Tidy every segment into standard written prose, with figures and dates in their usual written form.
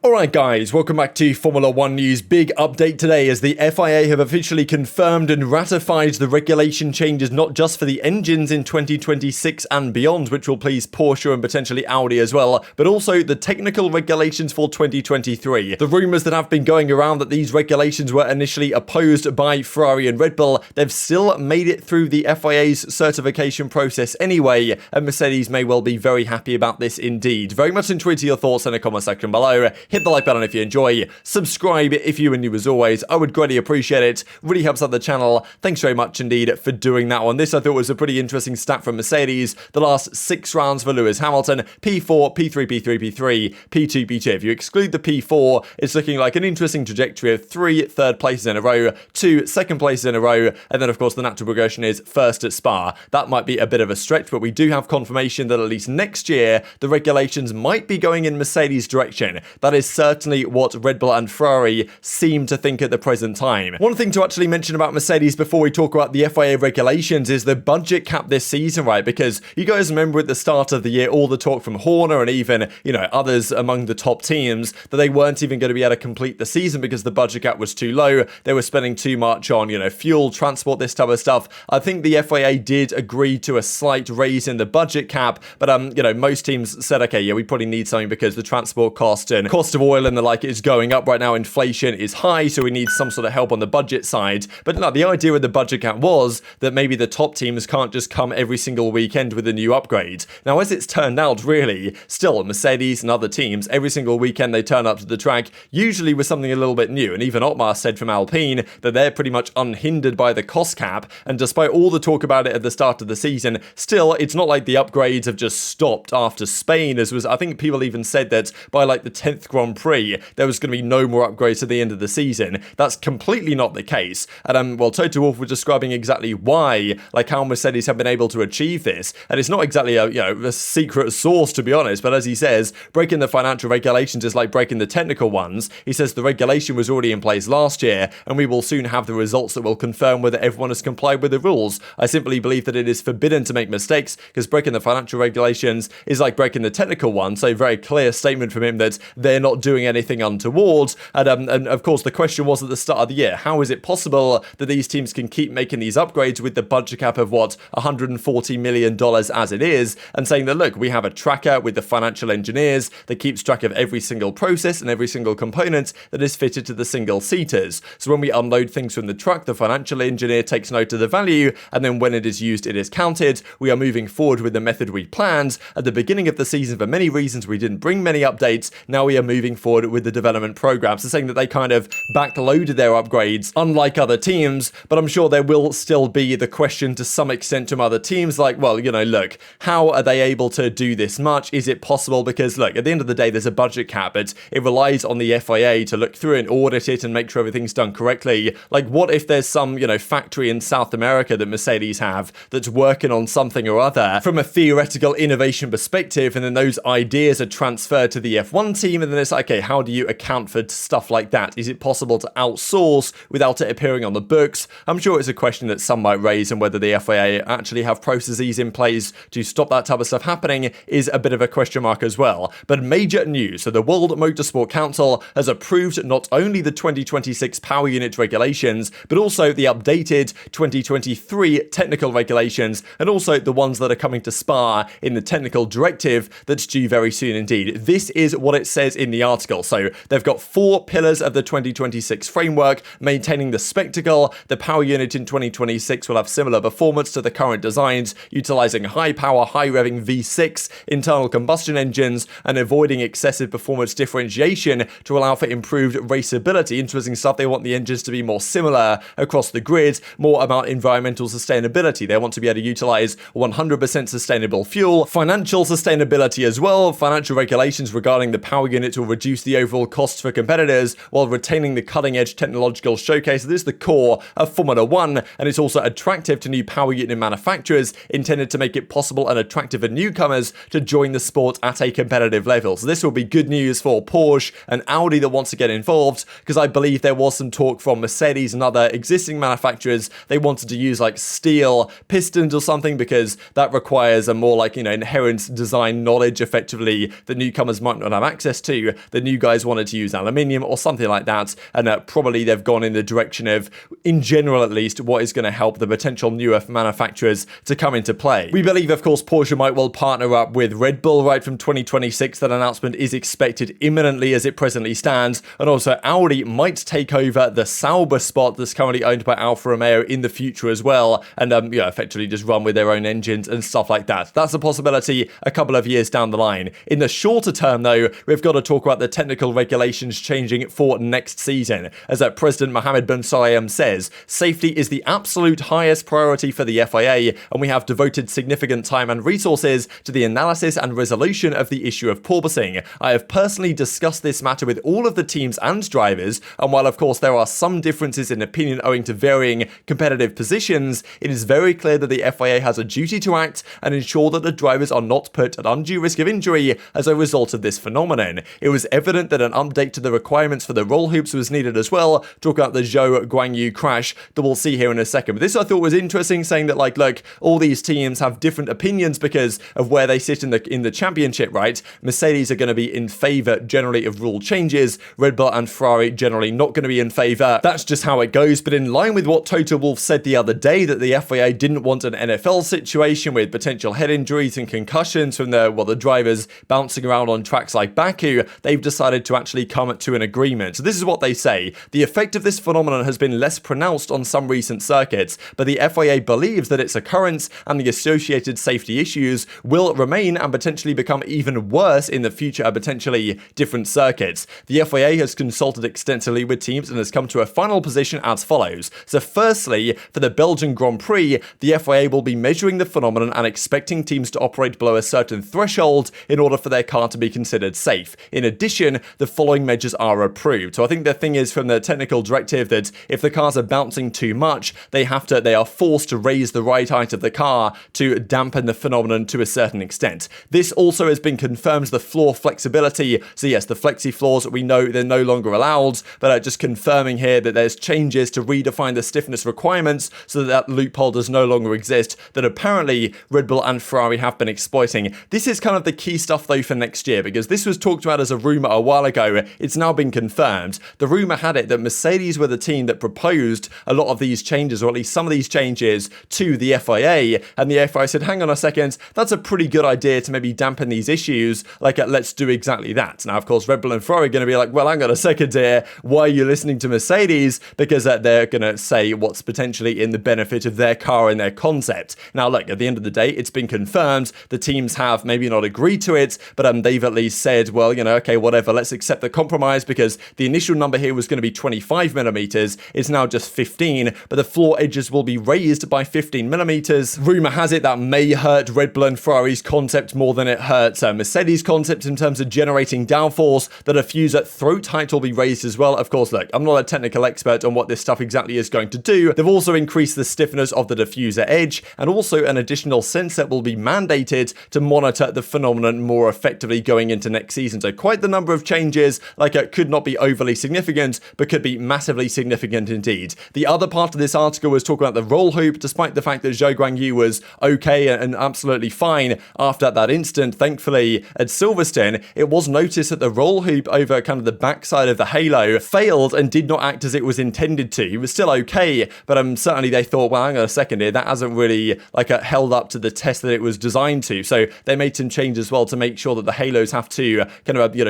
Alright guys, welcome back to Formula 1 News. Big update today as the FIA have officially confirmed and ratified the regulation changes not just for the engines in 2026 and beyond, which will please Porsche and potentially Audi as well, but also the technical regulations for 2023. The rumours that have been going around that these regulations were initially opposed by Ferrari and Red Bull, they've still made it through the FIA's certification process anyway, and Mercedes may well be very happy about this indeed. Very much enjoyed your thoughts in the comment section below. Hit the like button if you enjoy, subscribe if you are new as always, I would greatly appreciate it, really helps out the channel. Thanks very much indeed for doing that one. This I thought was a pretty interesting stat from Mercedes. The last 6 rounds for Lewis Hamilton, P4, P3, P3, P3, P2, P2. If you exclude the P4, it's looking like an interesting trajectory of 3 third places in a row, 2 second places in a row, and then of course the natural progression is first at Spa. That might be a bit of a stretch, but we do have confirmation that at least next year the regulations might be going in Mercedes' direction. That is certainly what Red Bull and Ferrari seem to think at the present time. One thing to actually mention about Mercedes before we talk about the FIA regulations is the budget cap this season, right? Because you guys remember at the start of the year all the talk from Horner and even, others among the top teams that they weren't even going to be able to complete the season because the budget cap was too low. They were spending too much on, fuel, transport, this type of stuff. I think the FIA did agree to a slight raise in the budget cap, but most teams said, okay, yeah, we probably need something because the transport cost and cost of oil and the like is going up right now. Inflation is high, so we need some sort of help on the budget side. But no, the idea with the budget cap was that maybe the top teams can't just come every single weekend with a new upgrade. Now, as it's turned out, really, still Mercedes and other teams, every single weekend they turn up to the track, usually with something a little bit new. And even Otmar said from Alpine that they're pretty much unhindered by the cost cap. And despite all the talk about it at the start of the season, still, it's not like the upgrades have just stopped after Spain, as was, I think people even said that by like the 10th Grand Prix, there was going to be no more upgrades to the end of the season. That's completely not the case. And Toto Wolff was describing exactly why, like how Mercedes have been able to achieve this. And it's not exactly a secret sauce, to be honest, but as he says, breaking the financial regulations is like breaking the technical ones. He says the regulation was already in place last year, and we will soon have the results that will confirm whether everyone has complied with the rules. I simply believe that it is forbidden to make mistakes, because breaking the financial regulations is like breaking the technical one. So very clear statement from him that they're not doing anything untoward. And of course the question was at the start of the year, how is it possible that these teams can keep making these upgrades with the budget cap of what, $140 million as it is, and saying that look, we have a tracker with the financial engineers that keeps track of every single process and every single component that is fitted to the single seaters. So when we unload things from the truck, the financial engineer takes note of the value, and then when it is used, it is counted. We are moving forward with the method we planned at the beginning of the season. For many reasons we didn't bring many updates. Now we are moving forward with the development program. So saying that they kind of backloaded their upgrades, unlike other teams, but I'm sure there will still be the question to some extent from other teams, like, well, look, how are they able to do this much? Is it possible? Because look, at the end of the day, there's a budget cap, but it relies on the FIA to look through and audit it and make sure everything's done correctly. Like, what if there's some, factory in South America that Mercedes have that's working on something or other from a theoretical innovation perspective, and then those ideas are transferred to the F1 team, and then it's like, okay, how do you account for stuff like that? Is it possible to outsource without it appearing on the books? I'm sure it's a question that some might raise, and whether the FIA actually have processes in place to stop that type of stuff happening is a bit of a question mark as well. But major news, so the World Motorsport Council has approved not only the 2026 power unit regulations, but also the updated 2023 technical regulations, and also the ones that are coming to Spa in the technical directive that's due very soon indeed. This is what it says in the article. So they've got 4 pillars of the 2026 framework: maintaining the spectacle. The power unit in 2026 will have similar performance to the current designs, utilizing high power, high revving V6 internal combustion engines, and avoiding excessive performance differentiation to allow for improved raceability. Interesting stuff. They want the engines to be more similar across the grid, more about environmental sustainability. They want to be able to utilize 100% sustainable fuel, financial sustainability as well. Financial regulations regarding the power unit will reduce the overall costs for competitors while retaining the cutting-edge technological showcase. This is the core of Formula 1, and it's also attractive to new power unit manufacturers, intended to make it possible and attractive for newcomers to join the sport at a competitive level. So this will be good news for Porsche and Audi that wants to get involved, because I believe there was some talk from Mercedes and other existing manufacturers. They wanted to use like steel pistons or something, because that requires a more like, inherent design knowledge effectively that newcomers might not have access to. the new guys wanted to use aluminium or something like that, and probably they've gone in the direction of, in general at least, what is going to help the potential newer manufacturers to come into play. We believe, of course, Porsche might well partner up with Red Bull right from 2026. That announcement is expected imminently as it presently stands, and also Audi might take over the Sauber spot that's currently owned by Alfa Romeo in the future as well, and effectively just run with their own engines and stuff like that. That's a possibility a couple of years down the line. In the shorter term, though, we've got to talk about the technical regulations changing for next season. As President Mohammed bin Sulayem says, safety is the absolute highest priority for the FIA, and we have devoted significant time and resources to the analysis and resolution of the issue of porpoising. I have personally discussed this matter with all of the teams and drivers, and while of course there are some differences in opinion owing to varying competitive positions, it is very clear that the FIA has a duty to act and ensure that the drivers are not put at undue risk of injury as a result of this phenomenon. It was evident that an update to the requirements for the roll hoops was needed as well. Talk about the Zhou Guanyu crash that we'll see here in a second. But this I thought was interesting, saying that look, all these teams have different opinions because of where they sit in the championship, right? Mercedes are going to be in favor generally of rule changes. Red Bull and Ferrari generally not going to be in favor. That's just how it goes. But in line with what Toto Wolff said the other day, that the FIA didn't want an NFL situation with potential head injuries and concussions from the drivers bouncing around on tracks like Baku, they've decided to actually come to an agreement. So this is what they say. The effect of this phenomenon has been less pronounced on some recent circuits, but the FIA believes that its occurrence and the associated safety issues will remain and potentially become even worse in the future at potentially different circuits. The FIA has consulted extensively with teams and has come to a final position as follows. So firstly, for the Belgian Grand Prix, the FIA will be measuring the phenomenon and expecting teams to operate below a certain threshold in order for their car to be considered safe. In addition, the following measures are approved. So I think the thing is, from the technical directive, that if the cars are bouncing too much, they are forced to raise the right height of the car to dampen the phenomenon to a certain extent. This also has been confirmed, the floor flexibility. So yes, the flexi floors, we know they're no longer allowed, but just confirming here that there's changes to redefine the stiffness requirements so that loophole does no longer exist that apparently Red Bull and Ferrari have been exploiting. This is kind of the key stuff though for next year, because this was talked about as a rumor a while ago. It's now been confirmed. The rumor had it that Mercedes were the team that proposed a lot of these changes, or at least some of these changes, to the FIA, and the FIA said, hang on a second, that's a pretty good idea to maybe dampen these issues, let's do exactly that. Now of course Red Bull and Ferrari are going to be like, well, hang on a second here, why are you listening to Mercedes? Because they're going to say what's potentially in the benefit of their car and their concept. Now look, at the end of the day, it's been confirmed. The teams have maybe not agreed to it, but they've at least said, well, okay, whatever, let's accept the compromise, because the initial number here was going to be 25 millimeters. It's now just 15, but the floor edges will be raised by 15 millimeters. Rumor has it that may hurt Red Bull and Ferrari's concept more than it hurts Mercedes' concept in terms of generating downforce. The diffuser throat height will be raised as well. Of course, look, I'm not a technical expert on what this stuff exactly is going to do. They've also increased the stiffness of the diffuser edge, and also an additional sensor will be mandated to monitor the phenomenon more effectively going into next season. So quite the number of changes. It could not be overly significant, but could be massively significant indeed. The other part of this article was talking about the roll hoop. Despite the fact that Zhou Guanyu was okay and absolutely fine after that incident, thankfully at Silverstone, it was noticed that the roll hoop over kind of the backside of the halo failed and did not act as it was intended to. He was still okay, but certainly they thought, well, hang on a second here, that hasn't really held up to the test that it was designed to. So they made some changes as well to make sure that the halos have to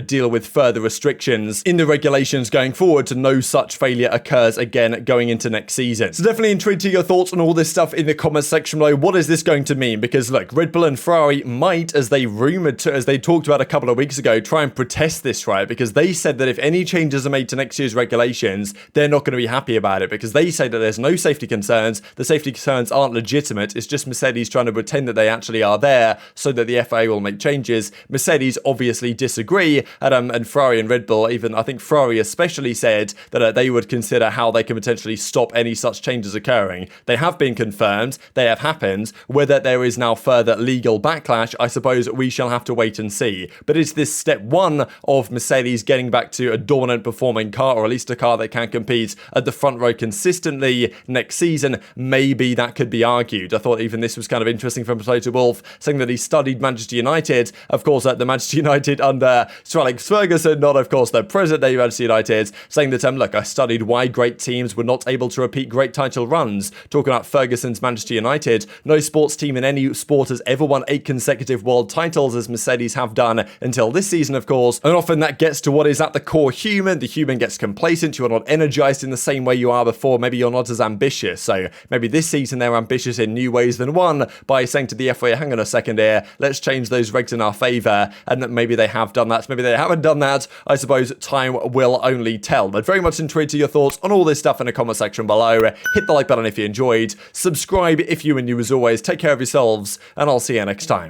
deal with further restrictions in the regulations going forward, to no such failure occurs again going into next season. So definitely intrigued to your thoughts on all this stuff in the comments section below. What is this going to mean? Because look, Red Bull and Ferrari might, as they talked about a couple of weeks ago, try and protest this, right? Because they said that if any changes are made to next year's regulations, they're not going to be happy about it, because they say that there's no safety concerns. The safety concerns aren't legitimate. It's just Mercedes trying to pretend that they actually are there so that the FIA will make changes. Mercedes obviously disagree, and Ferrari and Red Bull, even I think Ferrari especially, said that they would consider how they can potentially stop any such changes occurring. They have been confirmed, they have happened. Whether there is now further legal backlash, I suppose we shall have to wait and see. But is this step one of Mercedes getting back to a dominant performing car, or at least a car that can compete at the front row consistently next season? Maybe that could be argued. I thought even this was kind of interesting from Toto Wolff, saying that he studied Manchester United. Of course, the Manchester United under Sir Alex Ferguson, not of course the president of Manchester United, saying that, look, I studied why great teams were not able to repeat great title runs. Talking about Ferguson's Manchester United, no sports team in any sport has ever won 8 consecutive world titles as Mercedes have done until this season, of course. And often that gets to what is at the core human. The human gets complacent. You are not energized in the same way you are before. Maybe you're not as ambitious. So maybe this season they're ambitious in new ways than one by saying to the FIA, hang on a second here, let's change those regs in our favor. And that maybe they have done that. Maybe they haven't done that. I suppose time will only tell. But very much intrigued to your thoughts on all this stuff in the comment section below. Hit the like button if you enjoyed. Subscribe if you and you as always. Take care of yourselves, and I'll see you next time.